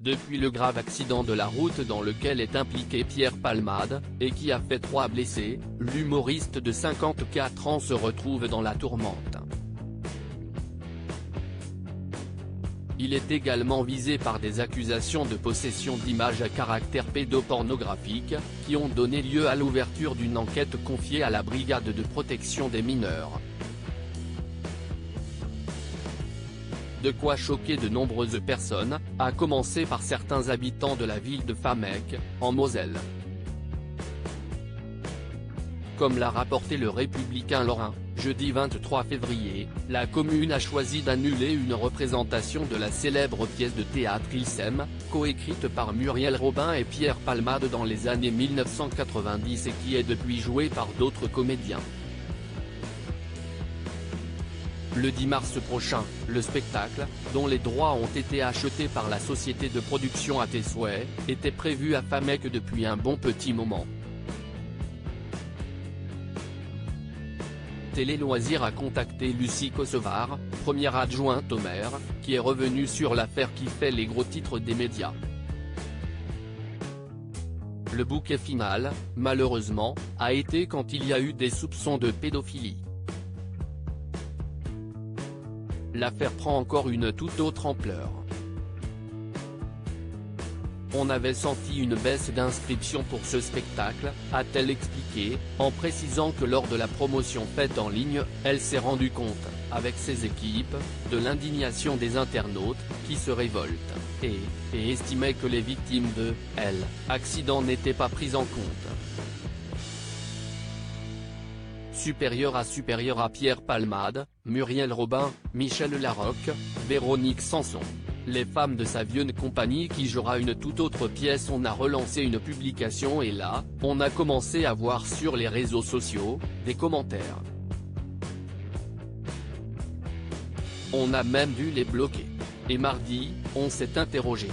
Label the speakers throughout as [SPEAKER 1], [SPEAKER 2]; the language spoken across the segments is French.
[SPEAKER 1] Depuis le grave accident de la route dans lequel est impliqué Pierre Palmade, et qui a fait 3 blessés, l'humoriste de 54 ans se retrouve dans la tourmente. Il est également visé par des accusations de possession d'images à caractère pédopornographique, qui ont donné lieu à l'ouverture d'une enquête confiée à la Brigade de protection des mineurs. De quoi choquer de nombreuses personnes, à commencer par certains habitants de la ville de Famecques, en Moselle. Comme l'a rapporté le Républicain lorrain, jeudi 23 février, la commune a choisi d'annuler une représentation de la célèbre pièce de théâtre Ils s'aiment, coécrite par Muriel Robin et Pierre Palmade dans les années 1990 et qui est depuis jouée par d'autres comédiens. Le 10 mars prochain, le spectacle, dont les droits ont été achetés par la société de production À tes souhaits, était prévu à Famecques depuis un bon petit moment. Télé Loisirs a contacté Lucie Kosovar, première adjointe au maire, qui est revenue sur l'affaire qui fait les gros titres des médias. Le bouquet final, malheureusement, a été quand il y a eu des soupçons de pédophilie. L'affaire prend encore une toute autre ampleur. On avait senti une baisse d'inscription pour ce spectacle, a-t-elle expliqué, en précisant que lors de la promotion faite en ligne, elle s'est rendue compte, avec ses équipes, de l'indignation des internautes, qui se révoltent, et estimaient que les victimes de accident n'étaient pas prises en compte. Supérieur à Pierre Palmade, Muriel Robin, Michel Larocque, Véronique Sanson. Les femmes de sa vieune compagnie qui jouera une toute autre pièce. On a relancé une publication et là, on a commencé à voir sur les réseaux sociaux, des commentaires. On a même dû les bloquer. Et mardi, on s'est interrogé.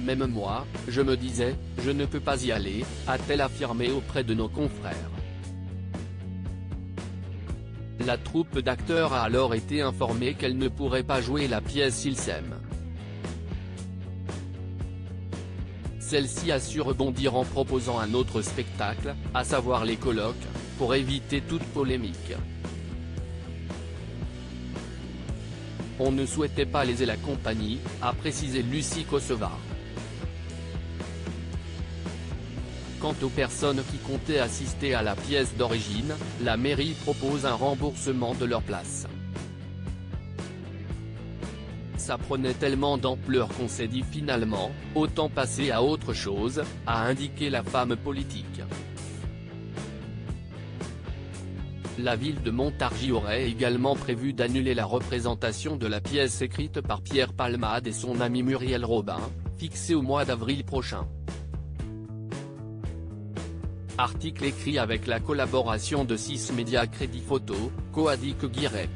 [SPEAKER 1] Même moi, je me disais, je ne peux pas y aller, a-t-elle affirmé auprès de nos confrères. La troupe d'acteurs a alors été informée qu'elle ne pourrait pas jouer la pièce Ils s'aiment. Celle-ci a su rebondir en proposant un autre spectacle, à savoir Les colloques, pour éviter toute polémique. On ne souhaitait pas léser la compagnie, a précisé Lucie Kosovar. Quant aux personnes qui comptaient assister à la pièce d'origine, la mairie propose un remboursement de leur place. Ça prenait tellement d'ampleur qu'on s'est dit finalement, autant passer à autre chose, a indiqué la femme politique. La ville de Montargis aurait également prévu d'annuler la représentation de la pièce écrite par Pierre Palmade et son ami Muriel Robin, fixée au mois d'avril prochain. Article écrit avec la collaboration de 6 médias Crédit Photo, Coadic Guirec.